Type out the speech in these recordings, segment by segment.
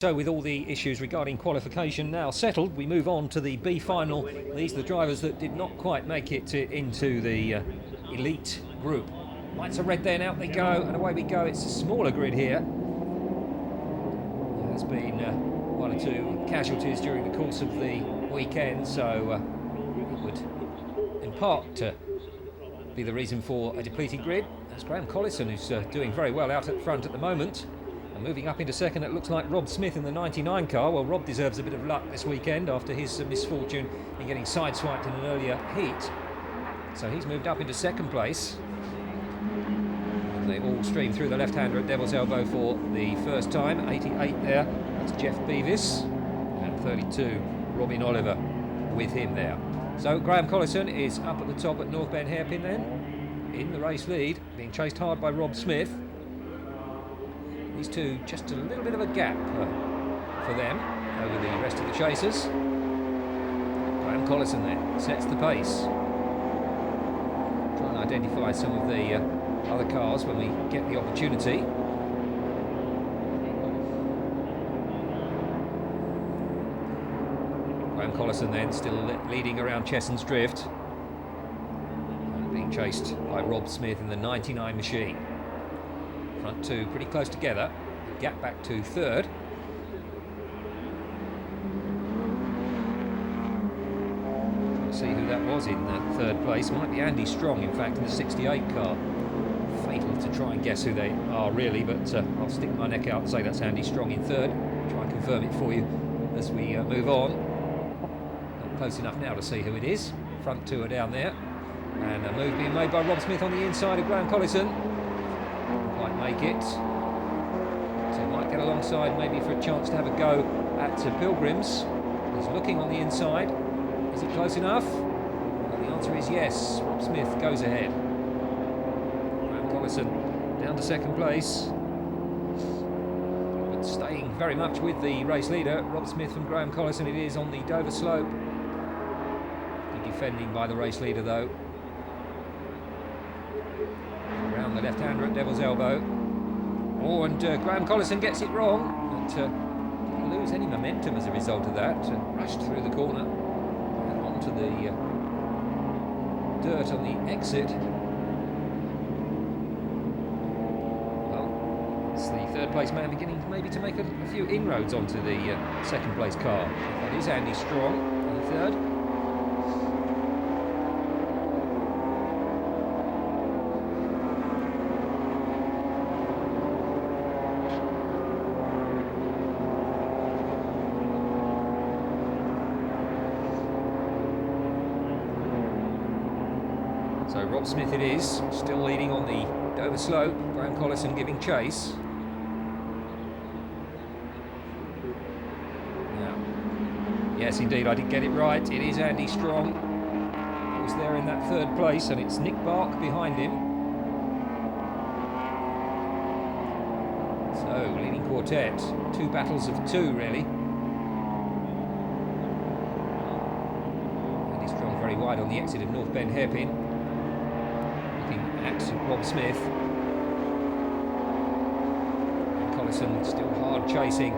So with all the issues regarding qualification now settled, we move on to the B final. These are the drivers that did not quite make it into the elite group. Lights are red then, out they go, and away we go. It's a smaller grid here. There's been one or two casualties during the course of the weekend, so it would in part be the reason for a depleted grid. That's Graham Collison, who's doing very well out at front at the moment. And moving up into second, it looks like Rob Smith in the 99 car. Well, Rob deserves a bit of luck this weekend after his misfortune in getting sideswiped in an earlier heat. So he's moved up into second place. And they all stream through the left-hander at Devil's Elbow for the first time. 88 there, that's Jeff Beavis. And 32, Robin Oliver with him there. So Graham Collison is up at the top at North Bend Hairpin then, in the race lead, being chased hard by Rob Smith. These two, just a little bit of a gap for them over the rest of the chasers. Graham Collison there sets the pace. Try and identify some of the other cars when we get the opportunity. Graham Collison then still leading around Chesson's Drift. Being chased by Rob Smith in the 99 machine. Front two pretty close together, gap back to third. Trying to see who that was in third place. Might be Andy Strong, in fact, in the 68 car. Fatal to try and guess who they are really, but I'll stick my neck out and say that's Andy Strong in third. Try and confirm it for you as we move on. Not close enough now to see who it is. Front two are down there, and a move being made by Rob Smith on the inside of Graham Collison. Make it, so might get alongside maybe for a chance to have a go at Pilgrims. He's looking on the inside. Is it close enough? Well, the answer is yes. Rob Smith goes ahead. Graham Collison down to second place, but staying very much with the race leader, Rob Smith and Graham Collison. It is on the Dover slope. Good defending by the race leader though. Around the left-hander at Devil's Elbow. Oh, and Graham Collison gets it wrong, but didn't lose any momentum as a result of that. Rushed through the corner and onto the dirt on the exit. Well, it's the third place man beginning maybe to make a few inroads onto the second place car. That is Andy Strong in third. So Rob Smith it is, still leading on the Dover slope. Graham Collison giving chase. Now, yes indeed, I did get it right. It is Andy Strong. He was there in that third place, and it's Nick Bark behind him. So, leading quartet. Two battles of two, really. Andy Strong very wide on the exit of North Bend Hairpin. At Rob Smith. And Collison still hard chasing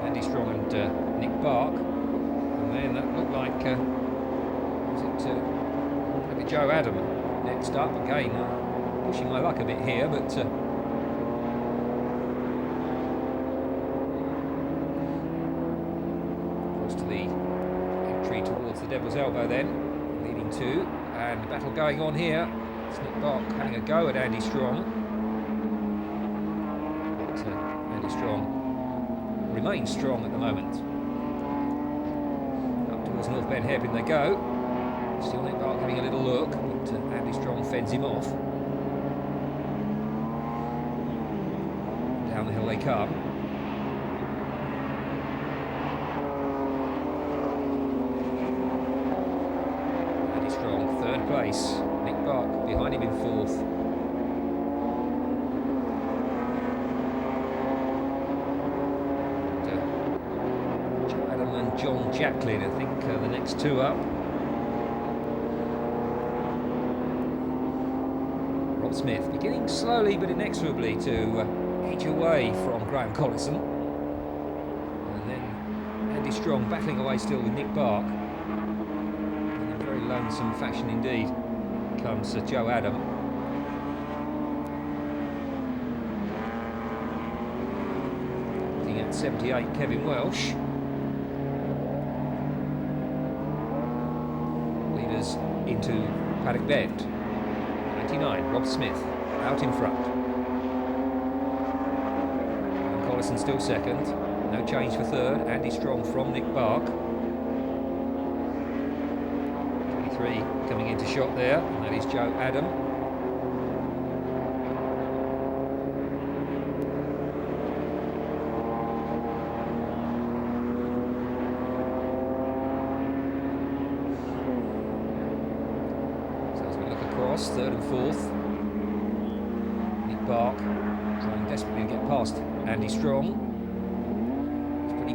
Andy Strong and Nick Bark. And then that looked like was it maybe Joe Adam next up again. Pushing my luck a bit here, but close to the entry towards the Devil's Elbow then, leading two, and battle going on here. It's Nick Bark having a go at Andy Strong. But Andy Strong remains strong at the moment. Up towards North Bend Hairpin they go. Still Nick Bark having a little look, but Andy Strong fends him off. Down the hill they come. Andy Strong, third place. Nick Bark behind him in fourth. And, Joe Adam and John Jacklin, I think, the next two up. Rob Smith beginning slowly but inexorably to edge away from Graham Collison. Andy Strong battling away still with Nick Bark. In a very lonesome fashion indeed comes Joe Adam. Looking at 78, Kevin Welsh. Leaders into Paddock Bend. 99, Rob Smith out in front. And Collison still second. No change for third. Andy Strong from Nick Bark. 23 coming into shot there, and that is Joe Adam. So as we look across, third and fourth, Nick Bark trying desperately to get past Andy Strong.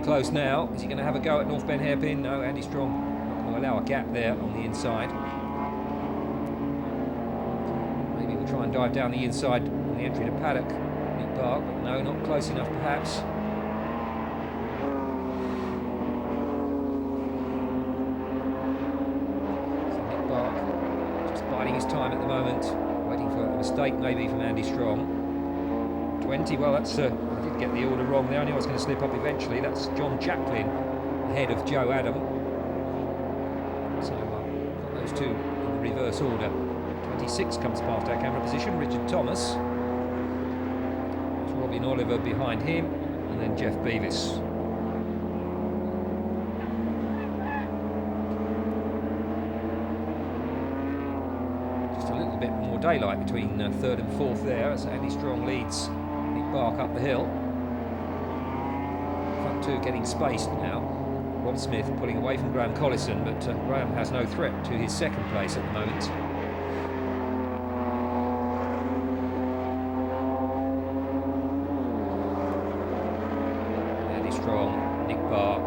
Close now. Is he going to have a go at North Bend hairpin? No, Andy Strong not going to allow a gap there on the inside. Maybe we'll try and dive down the inside on the entry to Paddock. Nick Bark, but no, not close enough perhaps. So Nick Bark just biding his time at the moment, waiting for a mistake maybe from Andy Strong. 20, well that's I did get the order wrong there, I knew I was going to slip up eventually. That's John Jacklin ahead of Joe Adam. So got those two in the reverse order. 26 comes past our camera position, Richard Thomas. There's Robin Oliver behind him, and then Jeff Beavis. Just a little bit more daylight between third and fourth there as Andy Strong leads Nick Bark up the hill. Front two getting spaced now. Rob Smith pulling away from Graham Collison, but Graham has no threat to his second place at the moment. Andy Strong, Nick Bark.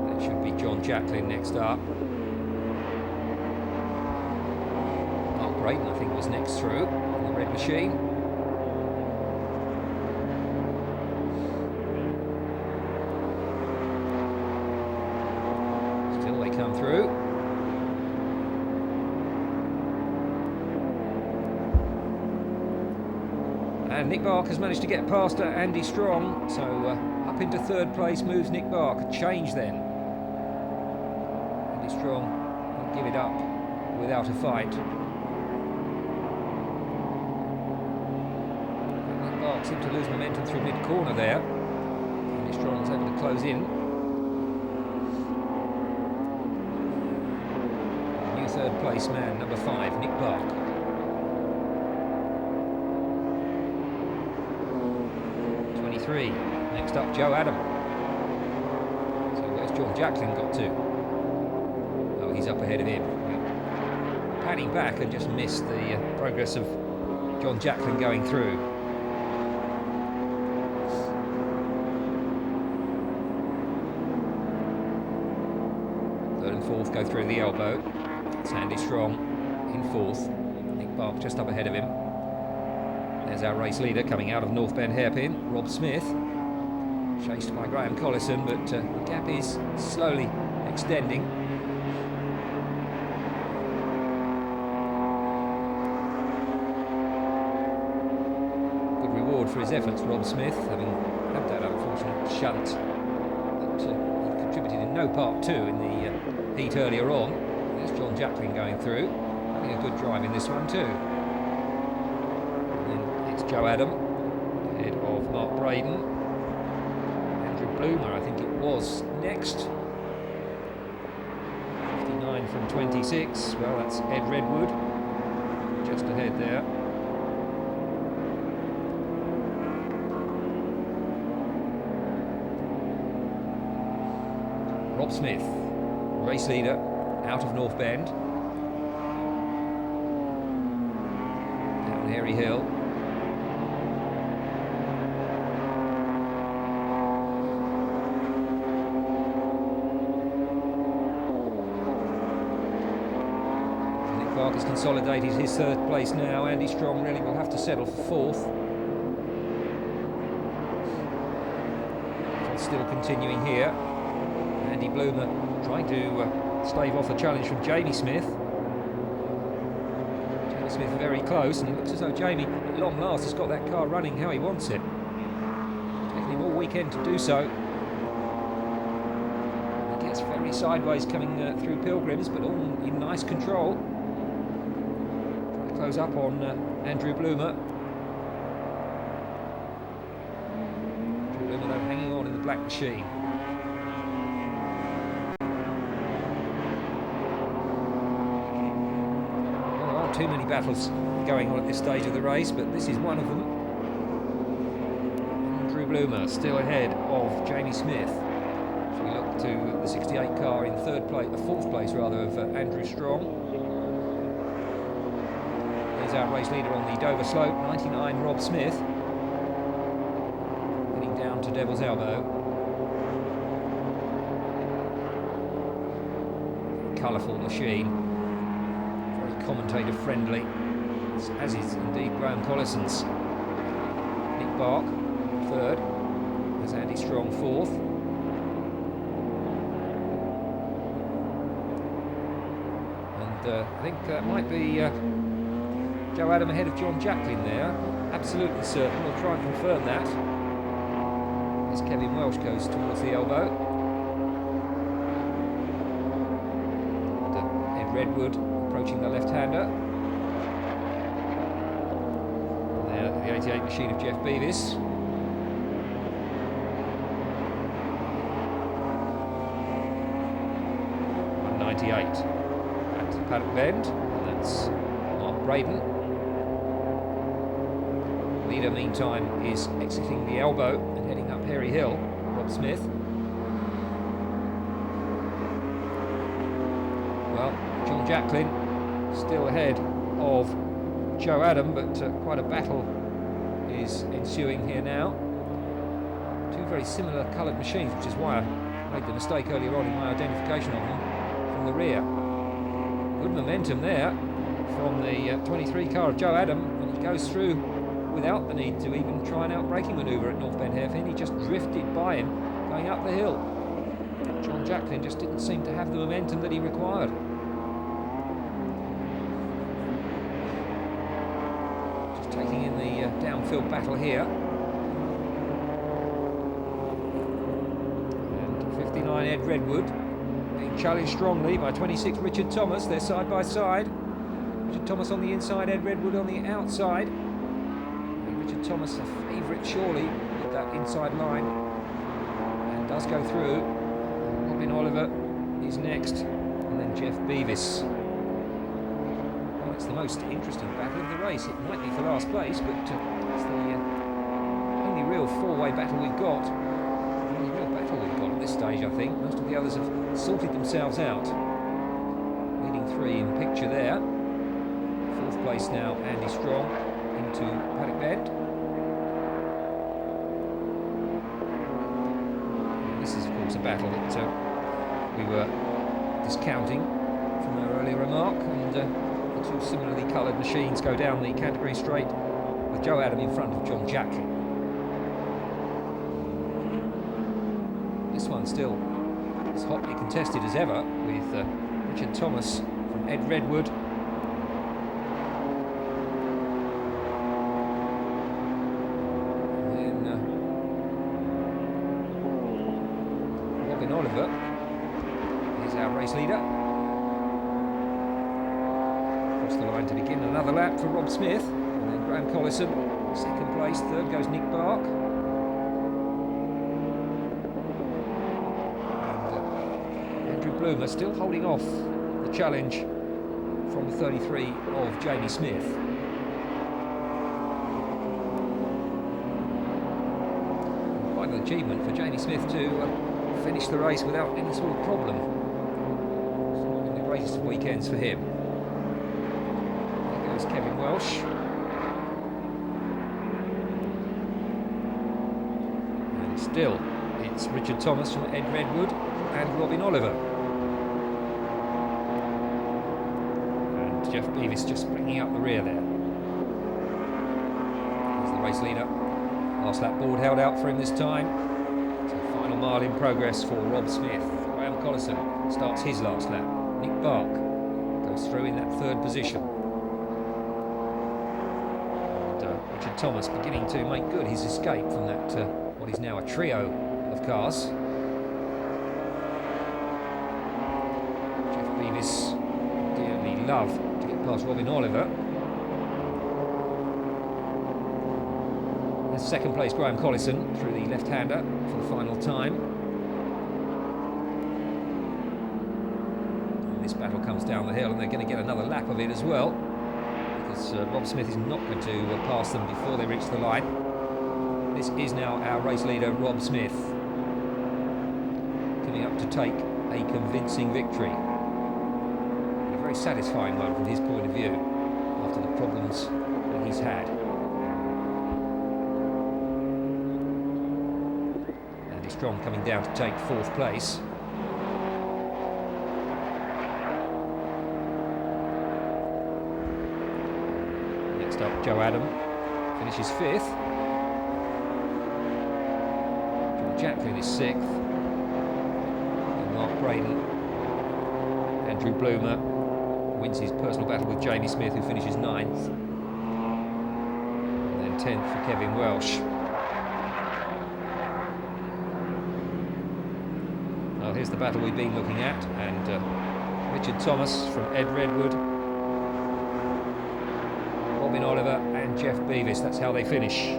That should be John Jacklin next up. Mark Braden, I think, was next through in the red machine. Come through. And Nick Bark has managed to get past Andy Strong, so up into third place moves Nick Bark. A change then. Andy Strong won't give it up without a fight. And Nick Bark seemed to lose momentum through mid-corner there. Andy Strong was able to close in. Third place man, number 5, Nick Bark. 23. Next up, Joe Adam. So where's John Jacklin got to? Oh, he's up ahead of him. Panning back and just missed the progress of John Jacklin going through. Third and fourth go through the elbow. It's Andy Strong in fourth. Nick Bark just up ahead of him. There's our race leader coming out of North Bend hairpin, Rob Smith. Chased by Graham Collison, but the gap is slowly extending. Good reward for his efforts, Rob Smith, having had that unfortunate shunt that he contributed in no part to in the heat earlier on. There's John Jacklin going through, having a good drive in this one too. And then it's Joe Adam, ahead of Mark Braden. Andrew Bloomer, I think it was, next. 59 from 26, well that's Ed Redwood, just ahead there. Rob Smith, race leader, out of North Bend. Down Hairy Hill. Nick Bark has consolidated his third place now. Andy Strong really will have to settle for fourth. Still continuing here. Andy Bloomer trying to stave off a challenge from Jamie Smith. Jamie Smith very close, and it looks as though Jamie, at long last, has got that car running how he wants it. Taking him all weekend to do so. He gets very sideways coming through Pilgrims, but all in nice control. Trying to close up on Andrew Bloomer. Bloomer, though, hanging on in the black machine. Too many battles going on at this stage of the race, but this is one of them. Andrew Bloomer still ahead of Jamie Smith. As we look to the 68 car in fourth place rather, of Andrew Strong. There's our race leader on the Dover slope, 99 Rob Smith. Heading down to Devil's Elbow. Colourful machine. Commentator friendly, as is indeed Graham Collison's. Nick Bark third, as Andy Strong fourth. And I think that might be Joe Adam ahead of John Jacklin there. Absolutely certain. We'll try and confirm that as Kevin Welsh goes towards the elbow. And, Ed Redwood approaching the left-hander. There, the 88 machine of Jeff Beavis. 198 at Paddock Bend, and that's Mark Braden. Leader, meantime, is exiting the elbow and heading up Harry Hill, Rob Smith. Well, John Jacklin still ahead of Joe Adam, but quite a battle is ensuing here now. Two very similar coloured machines, which is why I made the mistake earlier on in my identification of them from the rear. Good momentum there from the 23 car of Joe Adam, and he goes through without the need to even try an out-braking manoeuvre at North Bend Hairpin. He just drifted by him going up the hill. John Jacklin just didn't seem to have the momentum that he required. Taking in the downfield battle here. And 59 Ed Redwood being challenged strongly by 26 Richard Thomas. They're side by side. Richard Thomas on the inside, Ed Redwood on the outside. And Richard Thomas, a favourite surely with that inside line, and does go through. Robin Oliver is next, and then Jeff Beavis. It's the most interesting battle of the race. It might be for last place, but it's the only real four-way battle we've got. The only real battle we've got at this stage, I think. Most of the others have sorted themselves out. Leading three in picture there. Fourth place now, Andy Strong into Paddock Bend. And this is, of course, a battle that we were discounting from our earlier remark, and two similarly coloured machines go down the Canterbury Straight with Joe Adam in front of John Jacklin. This one still as hotly contested as ever, with Richard Thomas from Ed Redwood. And then Robin Oliver is our race leader. The line to begin another lap for Rob Smith, and then Graham Collison second place. Third goes Nick Bark, and Andrew Bloomer still holding off the challenge from the 33 of Jamie Smith. Quite an achievement for Jamie Smith to finish the race without any sort of problem. It's one of the greatest weekends for him. Kevin Welsh. And still, it's Richard Thomas from Ed Redwood and Robin Oliver. And Jeff Beavis just bringing up the rear there. There's the race leader. Last lap board held out for him this time. So final mile in progress for Rob Smith. Graham Collison starts his last lap. Nick Bark goes through in that third position. And Richard Thomas beginning to make good his escape from that, what is now a trio of cars. Jeff Beavis dearly love to get past Robin Oliver. And second place Graham Collison through the left-hander for the final time. And this battle comes down the hill and they're going to get another lap of it as well, because Rob Smith is not going to pass them before they reach the line. This is now our race leader, Rob Smith, coming up to take a convincing victory. A very satisfying one from his point of view after the problems that he's had. Andy Strong coming down to take fourth place. Next up, Joe Adam finishes fifth. John Jacklin is sixth. And Mark Braden, Andrew Bloomer wins his personal battle with Jamie Smith, who finishes ninth. And then 10th for Kevin Welsh. Well, here's the battle we've been looking at, and Richard Thomas from Ed Redwood, Robin Oliver and Jeff Beavis. That's how they finish.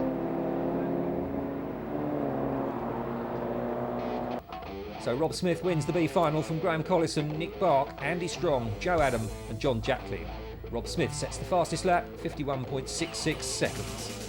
So Rob Smith wins the B final from Graham Collison, Nick Bark, Andy Strong, Joe Adam and John Jacklin. Rob Smith sets the fastest lap, 51.66 seconds.